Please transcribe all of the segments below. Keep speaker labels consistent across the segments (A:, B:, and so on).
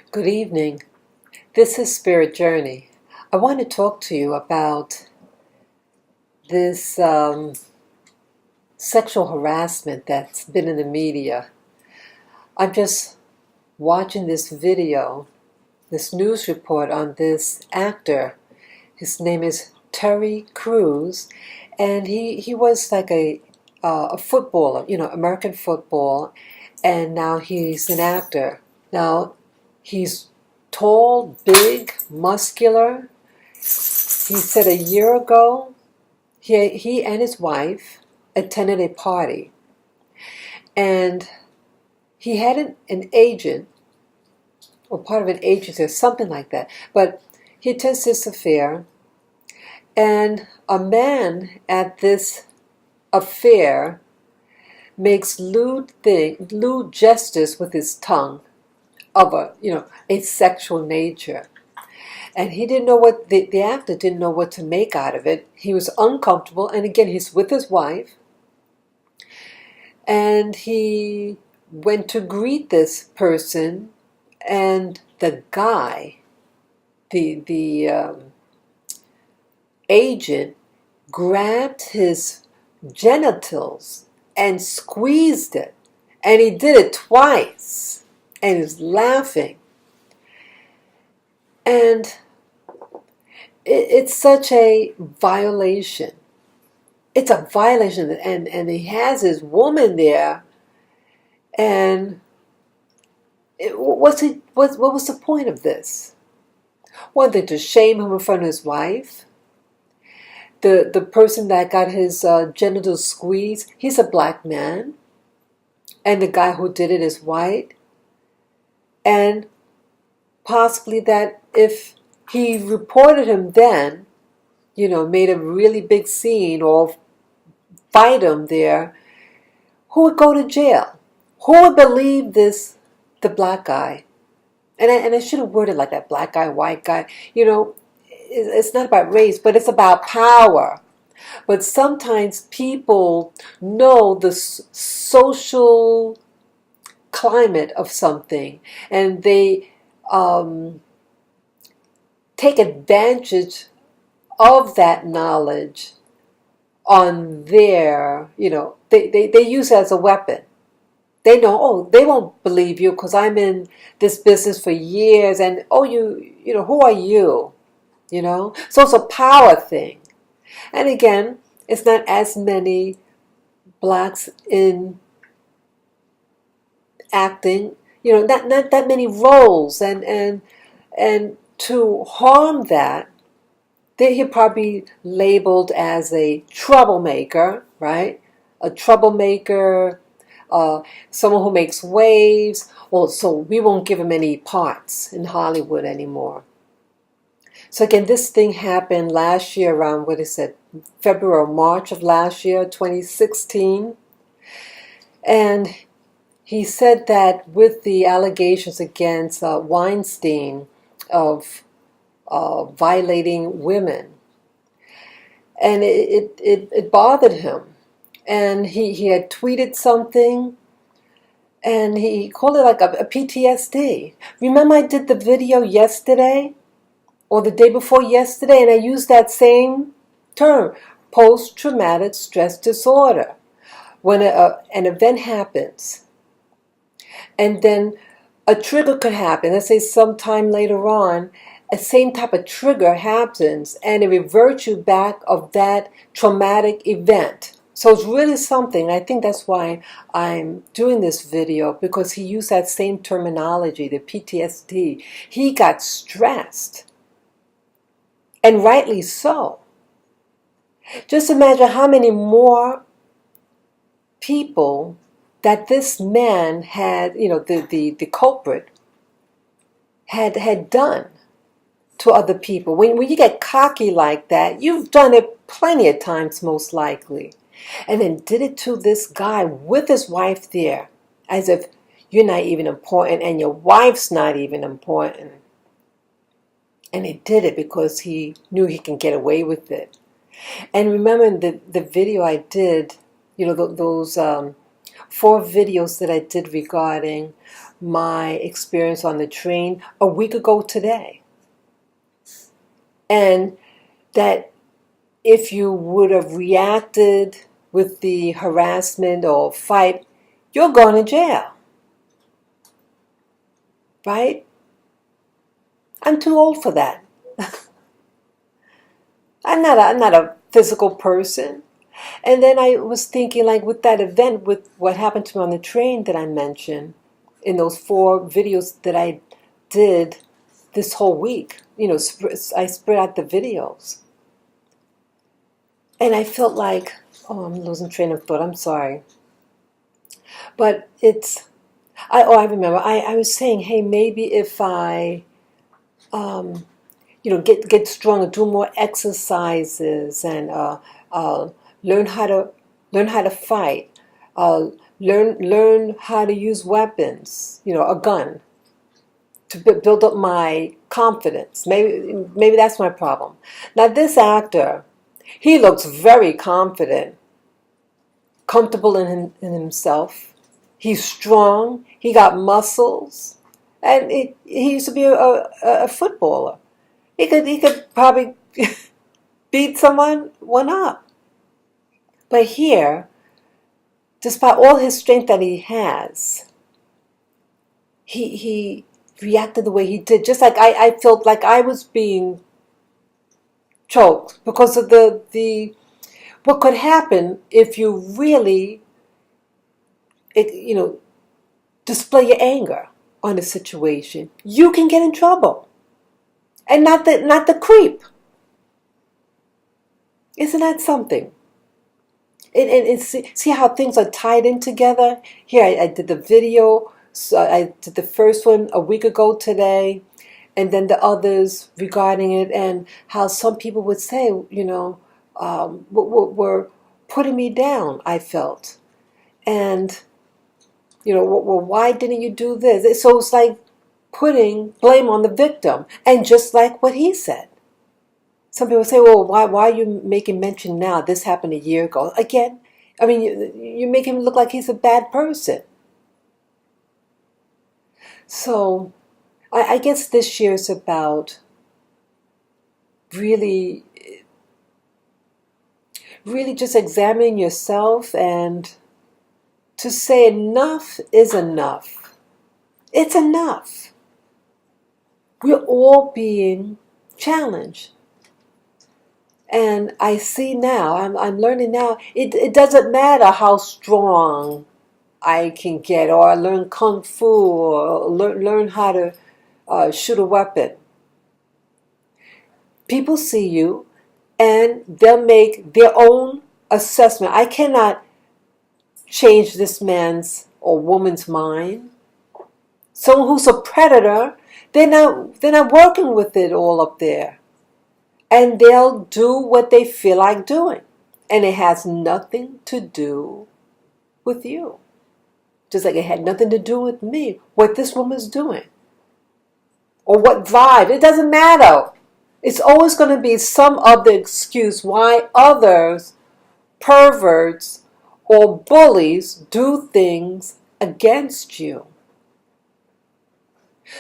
A: Good evening. This is Spirit Journey. I want to talk to you about this sexual harassment that's been in the media. I'm just watching this video, this news report on this actor. His name is Terry Crews, and he was like a footballer, American football, and now he's an actor. Now, he's tall, big, muscular. He said a year ago, he and his wife attended a party, and he had an agent, or part of an agency, or something like that. But he attends this affair, and a man at this affair makes lewd gestures with his tongue of a sexual nature. And he didn't know the actor didn't know what to make out of it. He was uncomfortable, and again, he's with his wife, and he went to greet this person, and the guy, the agent, grabbed his genitals and squeezed it, and he did it twice, and he was laughing. And it's such a violation. It's a violation, and he has his woman there, and what was the point of this? One thing, to shame him in front of his wife. The person that got his genitals squeezed, he's a black man, and the guy who did it is white, and possibly that if he reported him then, made a really big scene or fight him there, who would go to jail? Who would believe the black guy? And I should have worded like that, black guy, white guy. It's not about race, but it's about power. But sometimes people know the social climate of something, and they take advantage of that knowledge on their, they use it as a weapon. They know, they won't believe you because I'm in this business for years, and who are you? So it's a power thing. And again, it's not as many blacks in acting, not that many roles, and to harm that, he'll probably be labeled as a troublemaker, right? A troublemaker, someone who makes waves. Well, so we won't give him any parts in Hollywood anymore. So again, this thing happened last year around, February or March of last year, 2016. And he said that with the allegations against Weinstein of violating women, and it bothered him. And he had tweeted something, and he called it like a PTSD. Remember I did the video yesterday, or the day before yesterday, and I used that same term, post-traumatic stress disorder. When an event happens, and then a trigger could happen, let's say sometime later on, a same type of trigger happens, and it reverts you back of that traumatic event. So it's really something. I think that's why I'm doing this video, because he used that same terminology, the PTSD. He got stressed, and rightly so. Just imagine how many more people that this man had, the culprit had done to other people. When you get cocky like that, you've done it plenty of times, most likely. And then did it to this guy with his wife there, as if you're not even important and your wife's not even important. And he did it because he knew he can get away with it. And remember the video I did, those 4 videos that I did regarding my experience on the train a week ago today. And that if you would have reacted with the harassment or fight, you're going to jail. Right? I'm too old for that. I'm not a physical person. And then I was thinking, like, with that event, with what happened to me on the train that I mentioned, in those 4 videos that I did this whole week, I spread out the videos. And I felt like, oh, I'm losing train of thought, I'm sorry. But I remember, I was saying, hey, maybe if I, get stronger, do more exercises, and learn how to fight, learn how to use weapons, a gun, to build up my confidence. Maybe that's my problem. Now this actor, he looks very confident, comfortable in himself. He's strong. He got muscles, and he used to be a footballer. He could probably beat one up. But here, despite all his strength that he has, he reacted the way he did. Just like I felt like I was being choked because of the what could happen if you really, display your anger on a situation. You can get in trouble, and not the creep. Isn't that something? And see how things are tied in together? Here, I did the video. So I did the first one a week ago today, and then the others regarding it, and how some people would say, were putting me down, I felt. And, well, why didn't you do this? So it's like putting blame on the victim. And just like what he said. Some people say, well, why are you making mention now? This happened a year ago. Again, I mean, you make him look like he's a bad person. So I guess this year is about really just examining yourself and to say enough is enough. It's enough. We're all being challenged. And I see now, I'm learning now, it doesn't matter how strong I can get, or I learn kung fu, or learn how to shoot a weapon. People see you, and they'll make their own assessment. I cannot change this man's or woman's mind. Someone who's a predator, they're not working with it all up there. And they'll do what they feel like doing. And it has nothing to do with you. Just like it had nothing to do with me, what this woman's doing. Or what vibe. It doesn't matter. It's always going to be some other excuse why others, perverts, or bullies do things against you.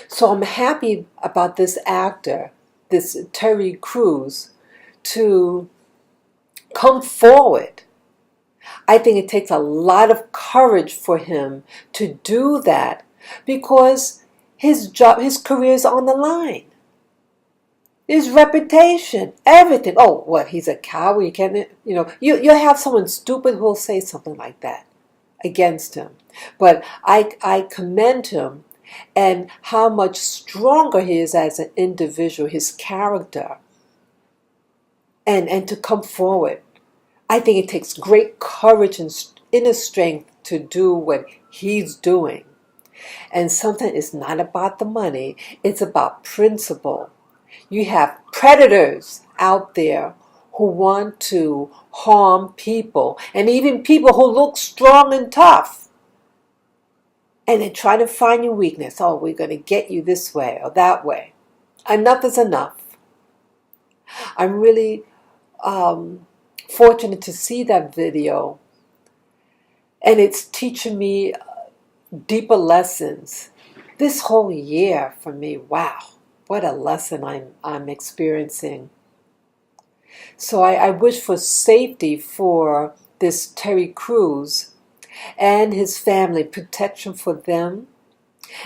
A: So I'm happy about this actor, this Terry Crews, to come forward. I think it takes a lot of courage for him to do that because his career is on the line. His reputation, everything. Oh, what, he's a coward? You can't, you'll have someone stupid who will say something like that against him. But I commend him and how much stronger he is as an individual, his character, and to come forward. I think it takes great courage and inner strength to do what he's doing. And sometimes it's not about the money, it's about principle. You have predators out there who want to harm people, and even people who look strong and tough. And they try to find your weakness. Oh, we're going to get you this way or that way. Enough is enough. I'm really fortunate to see that video. And it's teaching me deeper lessons this whole year for me, wow, what a lesson I'm experiencing. So I wish for safety for this Terry Crews and his family, protection for them,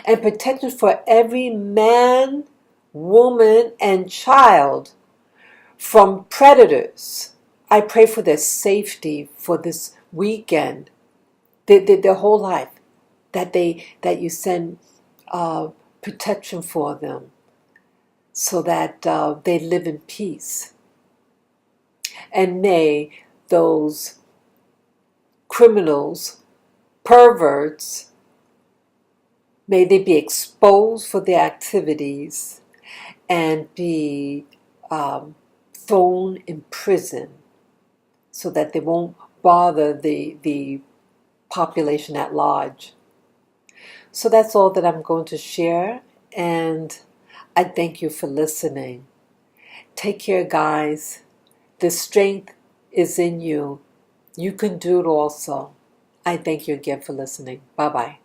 A: and protection for every man, woman, and child from predators. I pray for their safety for this weekend, their whole life, that you send protection for them, so that they live in peace. And may those criminals, perverts, may they be exposed for their activities and be thrown in prison, so that they won't bother the population at large. So that's all that I'm going to share, and I thank you for listening. Take care, guys. The strength is in you. You can do it also. I thank you again for listening. Bye-bye.